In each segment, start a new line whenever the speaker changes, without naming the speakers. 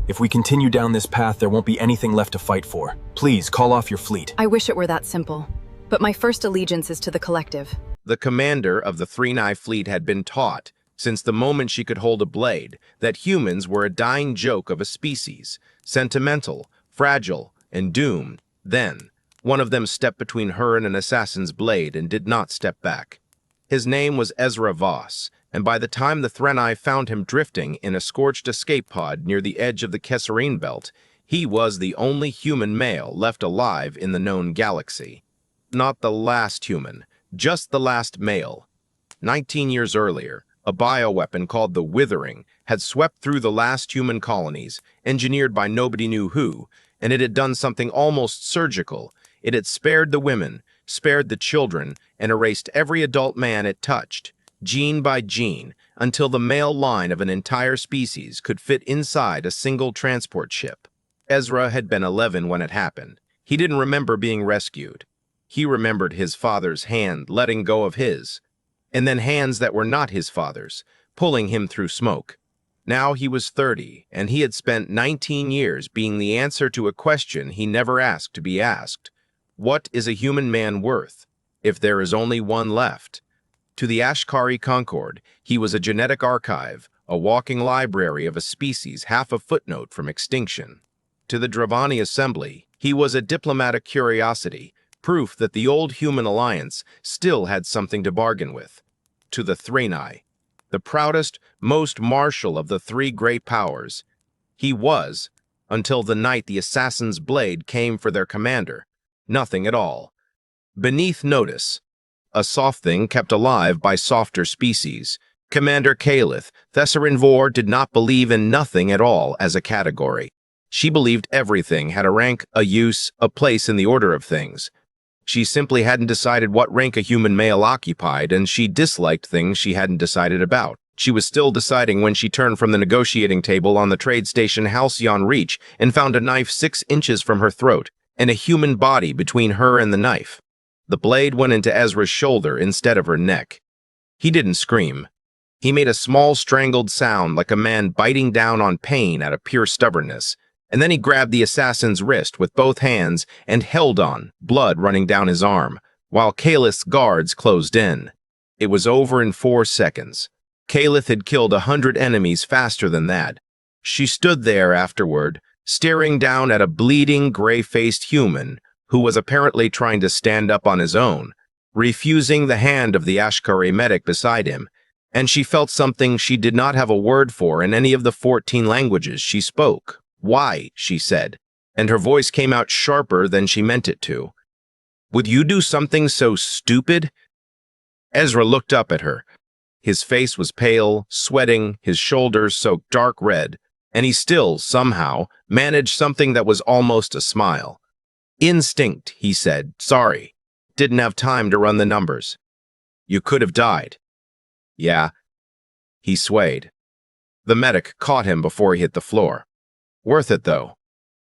If we continue down this path, there won't be anything left to fight for. Please, call off your fleet.
I wish it were that simple. But my first allegiance is to the collective.
The commander of the Three-Eye fleet had been taught, since the moment she could hold a blade, that humans were a dying joke of a species, sentimental, fragile, and doomed. Then, one of them stepped between her and an assassin's blade and did not step back. His name was Ezra Voss, and by the time the Three-Eye found him drifting in a scorched escape pod near the edge of the Kesserine belt, he was the only human male left alive in the known galaxy. Not the last human, just the last male. 19 years earlier, a bioweapon called the Withering had swept through the last human colonies, engineered by nobody knew who, and it had done something almost surgical. It had spared the women, spared the children, and erased every adult man it touched, gene by gene, until the male line of an entire species could fit inside a single transport ship. Ezra had been 11 when it happened. He didn't remember being rescued. He remembered his father's hand letting go of his, and then hands that were not his father's, pulling him through smoke. Now he was 30, and he had spent 19 years being the answer to a question he never asked to be asked. What is a human man worth, if there is only one left? To the Ashkari Concord, he was a genetic archive, a walking library of a species half a footnote from extinction. To the Dravani Assembly, he was a diplomatic curiosity, proof that the old human alliance still had something to bargain with. To the Three-Eye, the proudest, most martial of the three great powers, he was, until the night the assassin's blade came for their commander, nothing at all. Beneath notice, a soft thing kept alive by softer species. Commander Kalith, Thessarin Vor, did not believe in nothing at all as a category. She believed everything had a rank, a use, a place in the order of things. She simply hadn't decided what rank a human male occupied, and she disliked things she hadn't decided about. She was still deciding when she turned from the negotiating table on the trade station Halcyon Reach and found a knife 6 inches from her throat and a human body between her and the knife. The blade went into Ezra's shoulder instead of her neck. He didn't scream. He made a small strangled sound like a man biting down on pain out of pure stubbornness, and then he grabbed the assassin's wrist with both hands and held on, blood running down his arm, while Kalith's guards closed in. It was over in 4 seconds. Kalith had killed 100 enemies faster than that. She stood there afterward, staring down at a bleeding, gray-faced human who was apparently trying to stand up on his own, refusing the hand of the Ashkari medic beside him, and she felt something she did not have a word for in any of the 14 languages she spoke. "Why?" she said, and her voice came out sharper than she meant it to. "Would you do something so stupid?" Ezra looked up at her. His face was pale, sweating, his shoulders soaked dark red, and he still, somehow, managed something that was almost a smile. "Instinct," he said. "Sorry. Didn't have time to run the numbers." "You could have died." "Yeah." He swayed. The medic caught him before he hit the floor. "Worth it, though.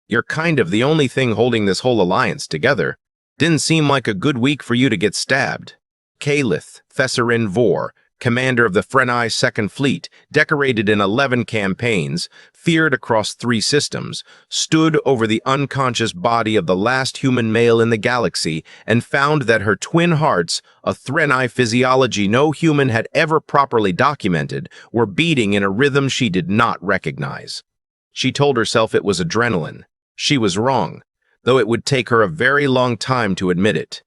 You're kind of the only thing holding this whole alliance together. Didn't seem like a good week for you to get stabbed." Kalith Thessarin Vor, commander of the Three-Eye Second Fleet, decorated in 11 campaigns, feared across 3 systems, stood over the unconscious body of the last human male in the galaxy and found that her twin hearts, a Three-Eye physiology no human had ever properly documented, were beating in a rhythm she did not recognize. She told herself it was adrenaline. She was wrong, though it would take her a very long time to admit it.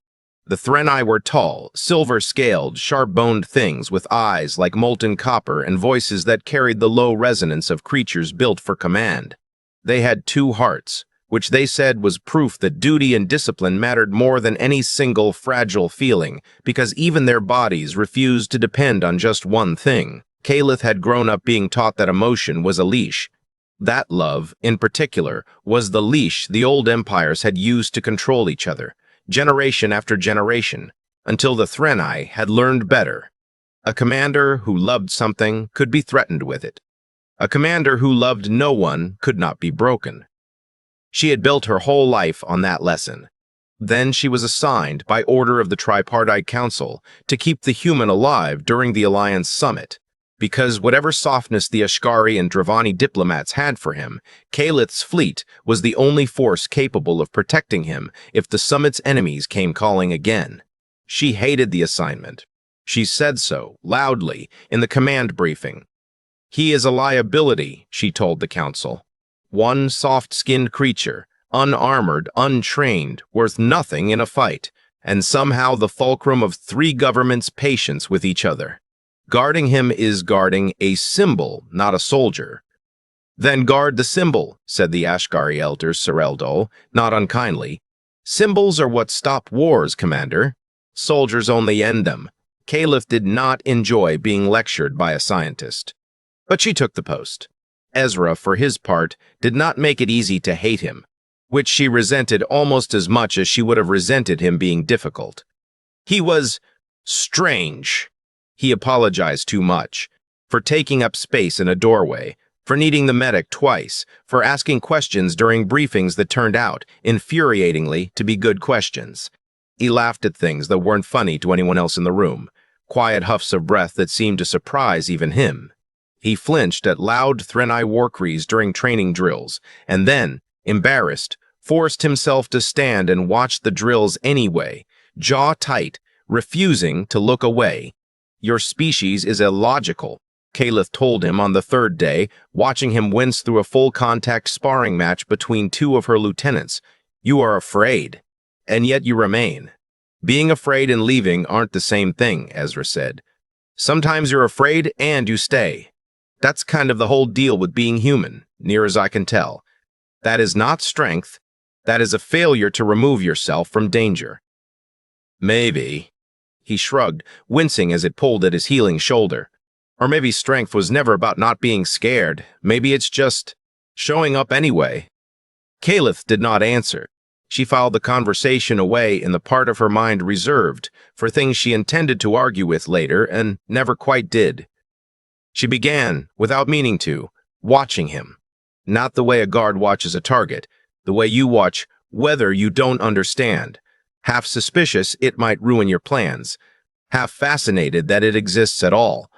The Three-Eye were tall, silver-scaled, sharp-boned things with eyes like molten copper and voices that carried the low resonance of creatures built for command. They had 2 hearts, which they said was proof that duty and discipline mattered more than any single fragile feeling, because even their bodies refused to depend on just one thing. Kalith had grown up being taught that emotion was a leash. That love, in particular, was the leash the old empires had used to control each other, generation after generation, until the Three-Eye had learned better. A commander who loved something could be threatened with it. A commander who loved no one could not be broken. She had built her whole life on that lesson. Then she was assigned, by order of the Tripartite Council, to keep the human alive during the Alliance Summit. Because whatever softness the Ashkari and Dravani diplomats had for him, Kalith's fleet was the only force capable of protecting him if the summit's enemies came calling again. She hated the assignment. She said so, loudly, in the command briefing. He is a liability, she told the council. One soft-skinned creature, unarmored, untrained, worth nothing in a fight, and somehow the fulcrum of 3 governments' patience with each other. Guarding him is guarding a symbol, not a soldier. Then guard the symbol, said the Ashkari elder Sereldol, not unkindly. Symbols are what stop wars, Commander. Soldiers only end them. Kalith did not enjoy being lectured by a scientist. But she took the post. Ezra, for his part, did not make it easy to hate him, which she resented almost as much as she would have resented him being difficult. He was strange. He apologized too much, for taking up space in a doorway, for needing the medic twice, for asking questions during briefings that turned out, infuriatingly, to be good questions. He laughed at things that weren't funny to anyone else in the room, quiet huffs of breath that seemed to surprise even him. He flinched at loud Threnai war cries during training drills, and then, embarrassed, forced himself to stand and watch the drills anyway, jaw tight, refusing to look away. Your species is illogical, Kalith told him on the 3rd day, watching him wince through a full-contact sparring match between 2 of her lieutenants. You are afraid, and yet you remain. Being afraid and leaving aren't the same thing, Ezra said. Sometimes you're afraid and you stay. That's kind of the whole deal with being human, near as I can tell. That is not strength. That is a failure to remove yourself from danger. Maybe. He shrugged, wincing as it pulled at his healing shoulder. Or maybe strength was never about not being scared. Maybe it's just showing up anyway. Kalith did not answer. She filed the conversation away in the part of her mind reserved for things she intended to argue with later and never quite did. She began, without meaning to, watching him. Not the way a guard watches a target, the way you watch whether you don't understand. Half suspicious it might ruin your plans, half fascinated that it exists at all.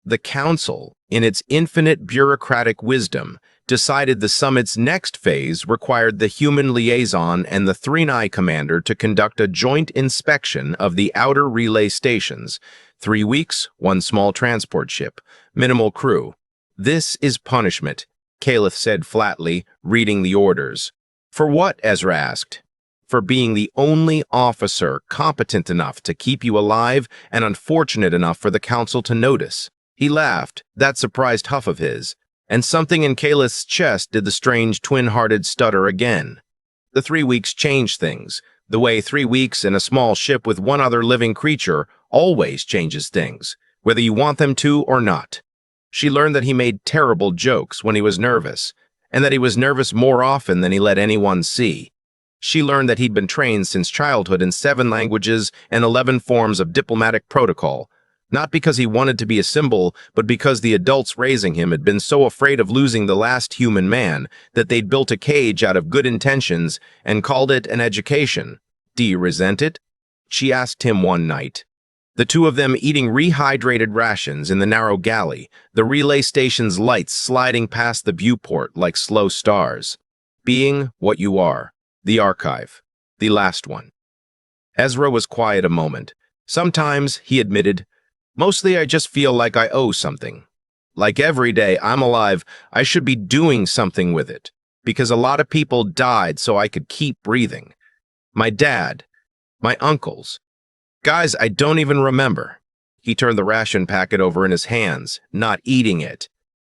The Council, in its infinite bureaucratic wisdom, decided the summit's next phase required the human liaison and the Threnai commander to conduct a joint inspection of the outer relay stations. 3 weeks, 1 small transport ship, minimal crew. This is punishment, Kalith said flatly, reading the orders. For what? Ezra asked. For being the only officer competent enough to keep you alive and unfortunate enough for the Council to notice. He laughed, that surprised huff of his, and something in Kalith's chest did the strange twin-hearted stutter again. The 3 weeks changed things, the way 3 weeks in a small ship with one other living creature always changes things, whether you want them to or not. She learned that he made terrible jokes when he was nervous, and that he was nervous more often than he let anyone see. She learned that he'd been trained since childhood in 7 languages and 11 forms of diplomatic protocol, not because he wanted to be a symbol, but because the adults raising him had been so afraid of losing the last human man that they'd built a cage out of good intentions and called it an education. Do you resent it? She asked him one night. The 2 of them eating rehydrated rations in the narrow galley, the relay station's lights sliding past the viewport like slow stars. Being what you are. The archive. The last one. Ezra was quiet a moment. Sometimes, he admitted, mostly I just feel like I owe something. Like every day I'm alive, I should be doing something with it. Because a lot of people died so I could keep breathing. My dad. My uncles. Guys I don't even remember. He turned the ration packet over in his hands, not eating it.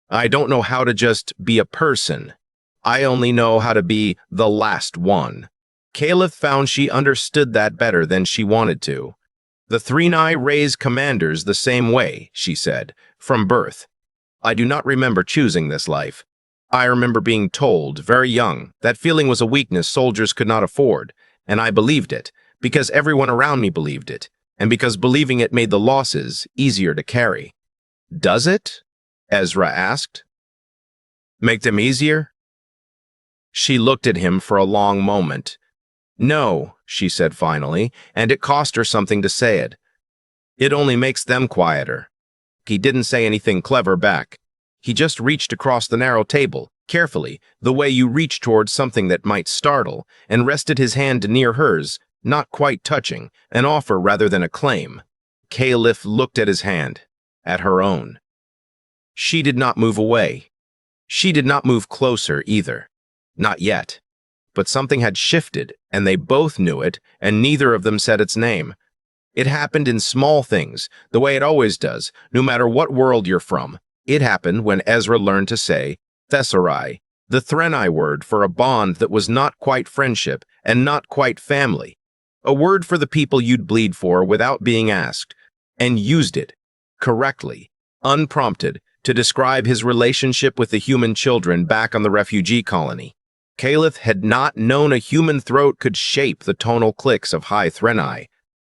I don't know how to just be a person. I only know how to be the last one. Kalith found she understood that better than she wanted to. The Threnai raised commanders the same way, she said, from birth. I do not remember choosing this life. I remember being told, very young, that feeling was a weakness soldiers could not afford, and I believed it, because everyone around me believed it, and because believing it made the losses easier to carry. Does it? Ezra asked. Make them easier? She looked at him for a long moment. No, she said finally, and it cost her something to say it. It only makes them quieter. He didn't say anything clever back. He just reached across the narrow table, carefully, the way you reach towards something that might startle, and rested his hand near hers, not quite touching, an offer rather than a claim. Caliph looked at his hand, at her own. She did not move away. She did not move closer either. Not yet. But something had shifted, and they both knew it, and neither of them said its name. It happened in small things, the way it always does, no matter what world you're from. It happened when Ezra learned to say Thessarai, the Threnai word for a bond that was not quite friendship and not quite family. A word for the people you'd bleed for without being asked, and used it, correctly, unprompted, to describe his relationship with the human children back on the refugee colony. Caliph had not known a human throat could shape the tonal clicks of High Threnai.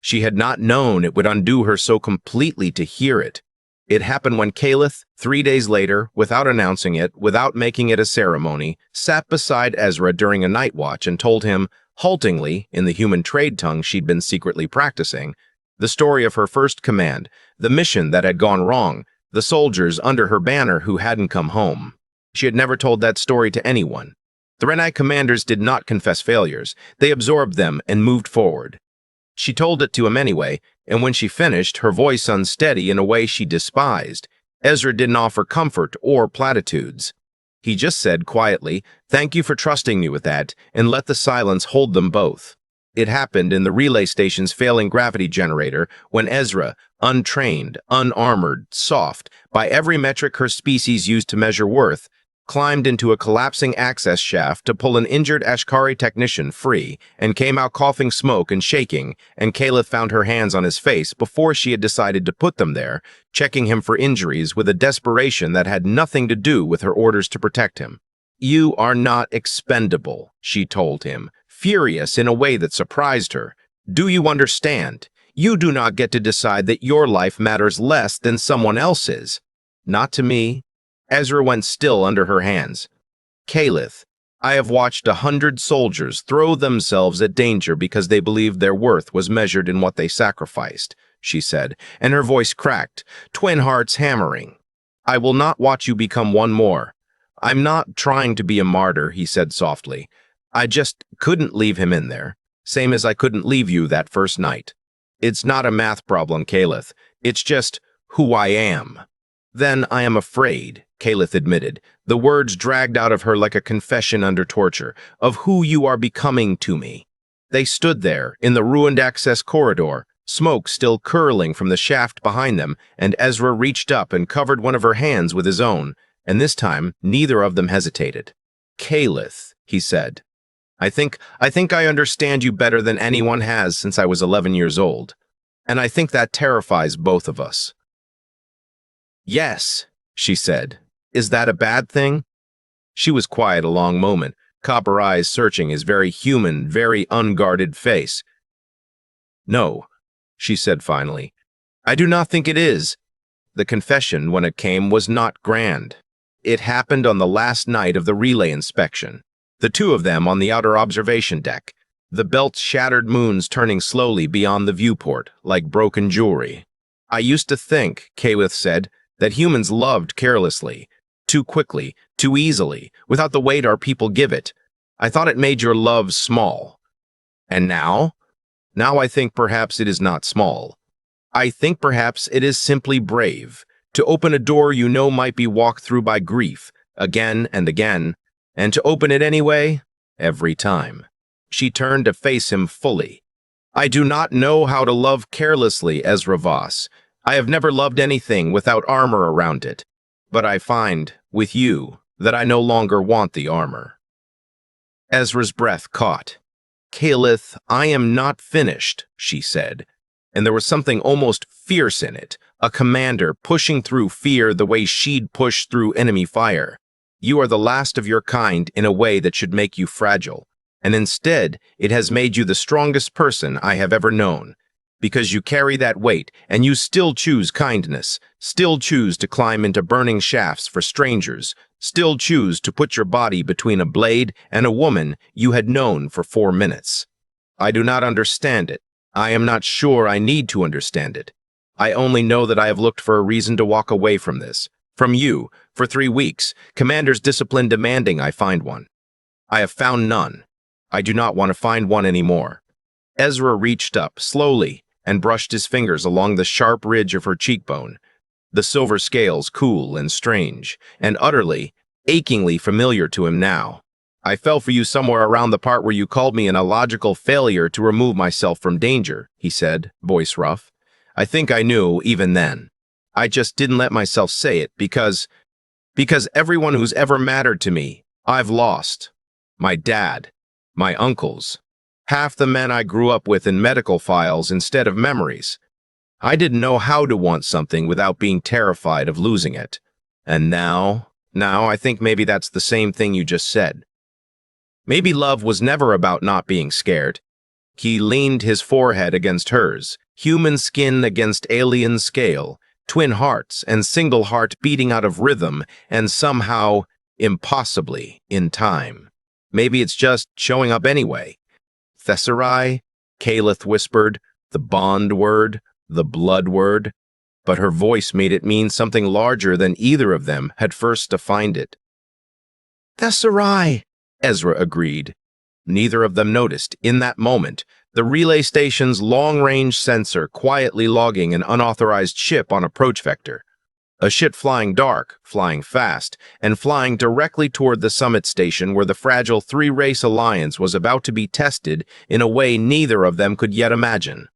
She had not known it would undo her so completely to hear it. It happened when Caliph, 3 days later, without announcing it, without making it a ceremony, sat beside Ezra during a night watch and told him, haltingly, in the human trade tongue she'd been secretly practicing, the story of her first command, the mission that had gone wrong, the soldiers under her banner who hadn't come home. She had never told that story to anyone. The Threnai commanders did not confess failures. They absorbed them and moved forward. She told it to him anyway, and when she finished, her voice unsteady in a way she despised, Ezra didn't offer comfort or platitudes. He just said quietly, "Thank you for trusting me with that," and let the silence hold them both. It happened in the relay station's failing gravity generator when Ezra, untrained, unarmored, soft, by every metric her species used to measure worth, climbed into a collapsing access shaft to pull an injured Ashkari technician free and came out coughing smoke and shaking, and Caliph found her hands on his face before she had decided to put them there, checking him for injuries with a desperation that had nothing to do with her orders to protect him. "You are not expendable," she told him, furious in a way that surprised her. "Do you understand? You do not get to decide that your life matters less than someone else's." "Not to me." Ezra went still under her hands. "Caliph, I have watched 100 soldiers throw themselves at danger because they believed their worth was measured in what they sacrificed," she said, and her voice cracked, twin hearts hammering. "I will not watch you become one more." "I'm not trying to be a martyr," he said softly. "I just couldn't leave him in there, same as I couldn't leave you that first night. It's not a math problem, Caliph. It's just who I am." "Then I am afraid," Caliph admitted, the words dragged out of her like a confession under torture, "of who you are becoming to me." They stood there, in the ruined access corridor, smoke still curling from the shaft behind them, and Ezra reached up and covered one of her hands with his own, and this time neither of them hesitated. "Caliph," he said, I think I understand you better than anyone has since I was 11 years old, and I think that terrifies both of us." "Yes," she said. "Is that a bad thing?" She was quiet a long moment, copper eyes searching his very human, very unguarded face. "No," she said finally. "I do not think it is." The confession, when it came, was not grand. It happened on the last night of the relay inspection. The two of them on the outer observation deck, the belt's shattered moons turning slowly beyond the viewport, like broken jewelry. "I used to think," Caliph said, "that humans loved carelessly, too quickly, too easily, without the weight our people give it. I thought it made your love small. And now? Now I think perhaps it is not small. I think perhaps it is simply brave, to open a door you know might be walked through by grief, again and again, and to open it anyway, every time." She turned to face him fully. "I do not know how to love carelessly, Ezra Voss. I have never loved anything without armor around it. But I find, with you, that I no longer want the armor." Ezra's breath caught. "Caliph, I am not finished," she said, and there was something almost fierce in it, a commander pushing through fear the way she'd push through enemy fire. "You are the last of your kind in a way that should make you fragile, and instead it has made you the strongest person I have ever known. Because you carry that weight, and you still choose kindness, still choose to climb into burning shafts for strangers, still choose to put your body between a blade and a woman you had known for 4 minutes. I do not understand it. I am not sure I need to understand it. I only know that I have looked for a reason to walk away from this. From you, for 3 weeks, Commander's discipline demanding I find one. I have found none. I do not want to find one anymore. Ezra reached up, slowly, and brushed his fingers along the sharp ridge of her cheekbone, the silver scales cool and strange, and utterly, achingly familiar to him now. I fell for you somewhere around the part where you called me an illogical failure to remove myself from danger, he said, voice rough. I think I knew, even then. I just didn't let myself say it because everyone who's ever mattered to me, I've lost. My dad, my uncles, half the men I grew up with in medical files instead of memories. I didn't know how to want something without being terrified of losing it. And now I think maybe that's the same thing you just said. Maybe love was never about not being scared. He leaned his forehead against hers, human skin against alien scale, twin hearts and single heart beating out of rhythm and somehow, impossibly, in time. Maybe it's just showing up anyway. Tesserae, Caliph whispered, the bond word, the blood word, but her voice made it mean something larger than either of them had first defined it. Tesserae, Ezra agreed. Neither of them noticed, in that moment, the relay station's long-range sensor quietly logging an unauthorized ship on approach vector. A ship flying dark, flying fast, and flying directly toward the summit station where the fragile three-race alliance was about to be tested in a way neither of them could yet imagine.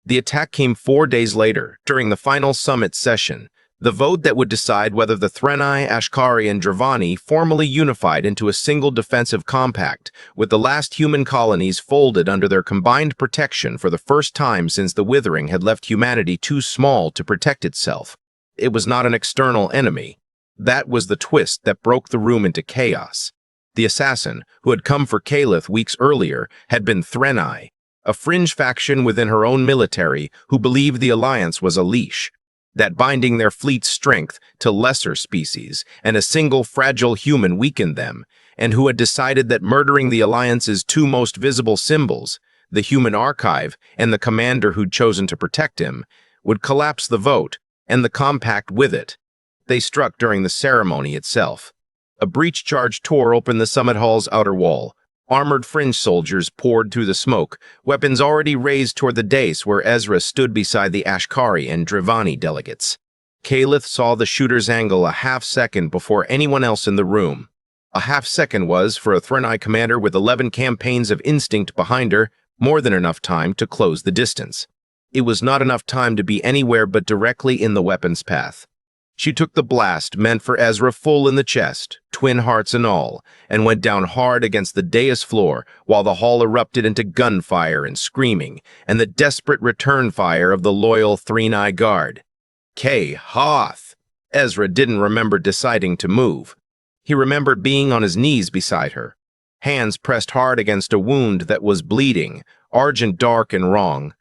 The attack came 4 days later, during the final summit session, the vote that would decide whether the Threnai, Ashkari, and Dravani formally unified into a single defensive compact, with the last human colonies folded under their combined protection for the first time since the Withering had left humanity too small to protect itself. It was not an external enemy. That was the twist that broke the room into chaos. The assassin, who had come for Caliph weeks earlier, had been Threnai, a fringe faction within her own military who believed the alliance was a leash, that binding their fleet's strength to lesser species and a single fragile human weakened them, and who had decided that murdering the alliance's two most visible symbols, the human archive and the commander who'd chosen to protect him, would collapse the vote, and the compact with it. They struck during the ceremony itself. A breach charge tore open the summit hall's outer wall. Armored fringe soldiers poured through the smoke, weapons already raised toward the dais where Ezra stood beside the Ashkari and Dravani delegates. Caliph saw the shooter's angle a half-second before anyone else in the room. A half-second was, for a Threnai commander with 11 campaigns of instinct behind her, more than enough time to close the distance. It was not enough time to be anywhere but directly in the weapon's path. She took the blast meant for Ezra full in the chest, twin hearts and all, and went down hard against the dais floor while the hall erupted into gunfire and screaming, and the desperate return fire of the loyal Threnai guard. Hoth! Ezra didn't remember deciding to move. He remembered being on his knees beside her, hands pressed hard against a wound that was bleeding, argent dark and wrong.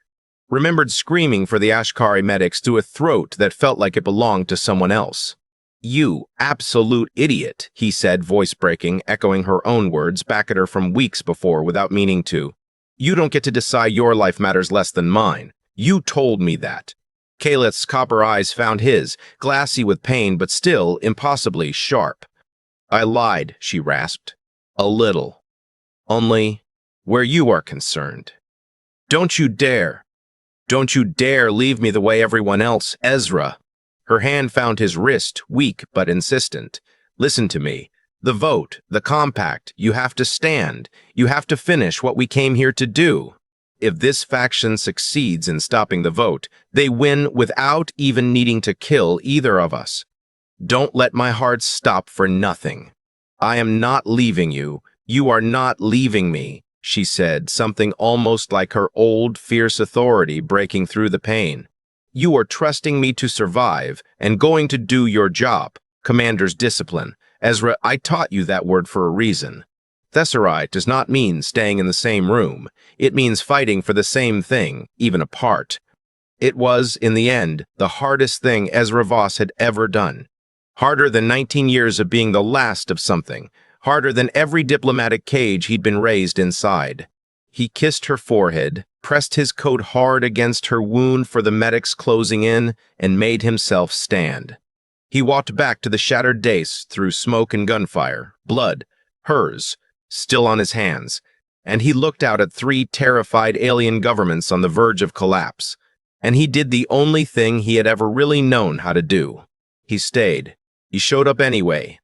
Remembered screaming for the Ashkari medics through a throat that felt like it belonged to someone else. You absolute idiot, he said, voice breaking, echoing her own words back at her from weeks before without meaning to. You don't get to decide your life matters less than mine. You told me that. Caliph's copper eyes found his, glassy with pain but still impossibly sharp. I lied, she rasped. A little. Only where you are concerned. Don't you dare. Don't you dare leave me the way everyone else, Ezra. Her hand found his wrist, weak but insistent. Listen to me. The vote, the compact, you have to stand. You have to finish what we came here to do. If this faction succeeds in stopping the vote, they win without even needing to kill either of us. Don't let my heart stop for nothing. I am not leaving you. You are not leaving me, she said, something almost like her old, fierce authority breaking through the pain. You are trusting me to survive and going to do your job, commander's discipline. Ezra, I taught you that word for a reason. Tesserae does not mean staying in the same room. It means fighting for the same thing, even apart. It was, in the end, the hardest thing Ezra Voss had ever done. Harder than 19 years of being the last of something. Harder than every diplomatic cage he'd been raised inside. He kissed her forehead, pressed his coat hard against her wound for the medics closing in, and made himself stand. He walked back to the shattered dais through smoke and gunfire, blood, hers, still on his hands, and he looked out at 3 terrified alien governments on the verge of collapse. And he did the only thing he had ever really known how to do. He stayed. He showed up anyway.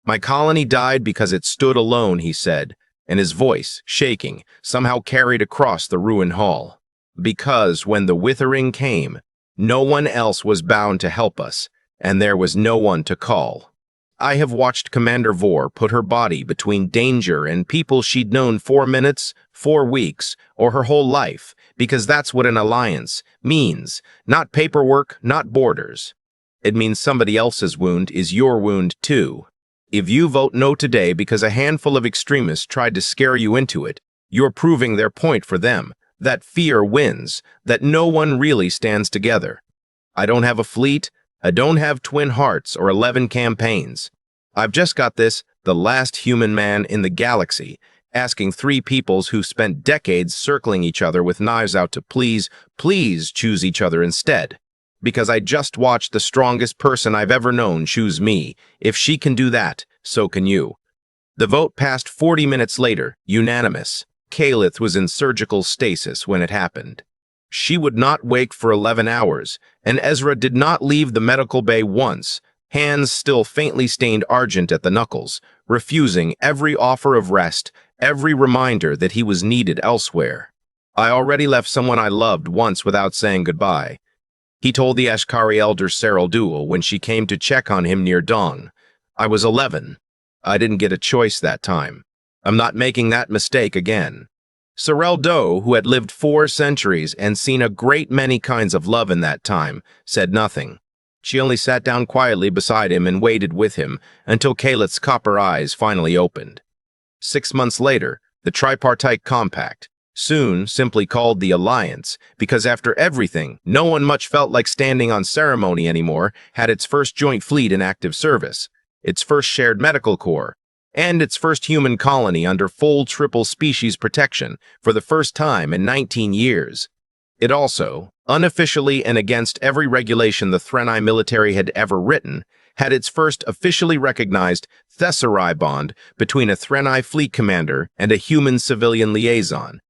My colony died because it stood alone, he said, and his voice, shaking, somehow carried across the ruined hall. Because when the withering came, no one else was bound to help us, and there was no one to call. I have watched Commander Vore put her body between danger and people she'd known 4 minutes, 4 weeks, or her whole life, because that's what an alliance means. Not paperwork, not borders. It means somebody else's wound is your wound too. If you vote no today because a handful of extremists tried to scare you into it, you're proving their point for them, that fear wins, that no one really stands together. I don't have a fleet, I don't have twin hearts or 11 campaigns. I've just got this, the last human man in the galaxy, asking 3 peoples who spent decades circling each other with knives out to please choose each other instead. Because I just watched the strongest person I've ever known choose me. If she can do that, so can you. The vote passed 40 minutes later, unanimous. Kalith was in surgical stasis when it happened. She would not wake for 11 hours, and Ezra did not leave the medical bay once, hands still faintly stained argent at the knuckles, refusing every offer of rest, every reminder that he was needed elsewhere. I already left someone I loved once without saying goodbye. He told the Ashkari elder Cyril Duel when she came to check on him near dawn. I was 11. I didn't get a choice that time. I'm not making that mistake again. Cyril Doe, who had lived 4 centuries and seen a great many kinds of love in that time, said nothing. She only sat down quietly beside him and waited with him until Kalith's copper eyes finally opened. 6 months later, the Tripartite Compact, soon simply called the Alliance, because after everything, no one much felt like standing on ceremony anymore, had its first joint fleet in active service, its first shared medical corps, and its first human colony under full triple species protection for the first time in 19 years. It also, unofficially and against every regulation the Threnai military had ever written, had its first officially recognized Thessarai bond between a Threnai fleet commander and a human civilian liaison.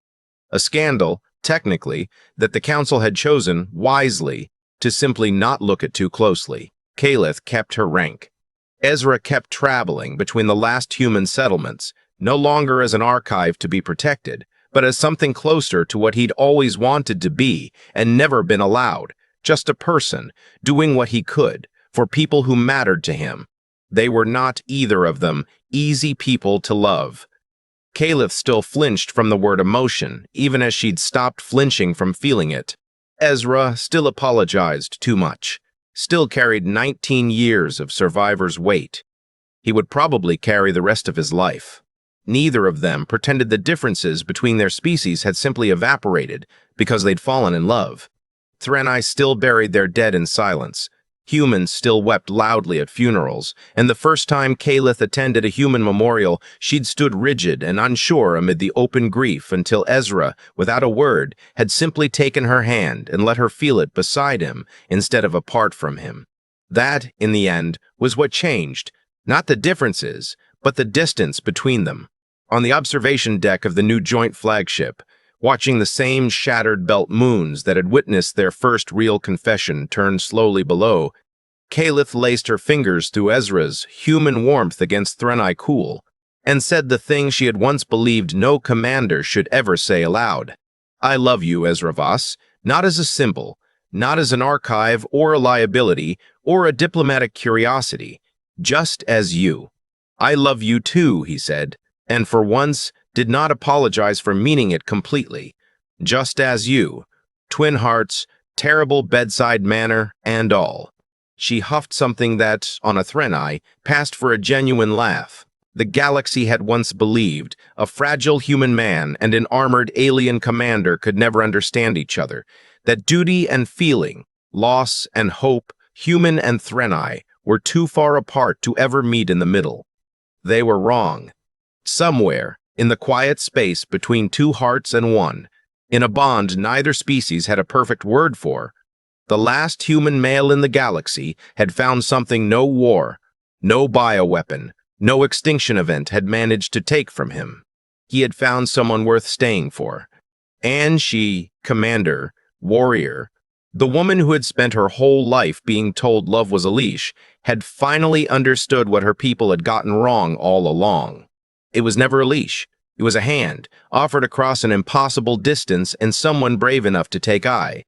A scandal, technically, that the Council had chosen, wisely, to simply not look at too closely. Kalith kept her rank. Ezra kept traveling between the last human settlements, no longer as an archive to be protected, but as something closer to what he'd always wanted to be and never been allowed, just a person, doing what he could, for people who mattered to him. They were not, either of them, easy people to love. Kalith still flinched from the word emotion, even as she'd stopped flinching from feeling it. Ezra still apologized too much, still carried 19 years of survivor's weight. He would probably carry the rest of his life. Neither of them pretended the differences between their species had simply evaporated because they'd fallen in love. Threnai still buried their dead in silence. Humans still wept loudly at funerals, and the first time Kalith attended a human memorial, she'd stood rigid and unsure amid the open grief until Ezra, without a word, had simply taken her hand and let her feel it beside him instead of apart from him. That, in the end, was what changed, not the differences, but the distance between them. On the observation deck of the new joint flagship, watching the same shattered belt moons that had witnessed their first real confession turn slowly below, Kalith laced her fingers through Ezra's human warmth against Threnai cool, and said the thing she had once believed no commander should ever say aloud. I love you, Ezra Voss, not as a symbol, not as an archive or a liability or a diplomatic curiosity, just as you. I love you too, he said, and for once did not apologize for meaning it completely. Just as you. Twin hearts, terrible bedside manner, and all. She huffed something that, on a Threnai, passed for a genuine laugh. The galaxy had once believed a fragile human man and an armored alien commander could never understand each other, that duty and feeling, loss and hope, human and Threnai, were too far apart to ever meet in the middle. They were wrong. Somewhere, in the quiet space between two hearts and one, in a bond neither species had a perfect word for. The last human male in the galaxy had found something no war, no bioweapon, no extinction event had managed to take from him. He had found someone worth staying for. And she, commander, warrior, the woman who had spent her whole life being told love was a leash, had finally understood what her people had gotten wrong all along. It was never a leash. It was a hand, offered across an impossible distance and someone brave enough to take eye.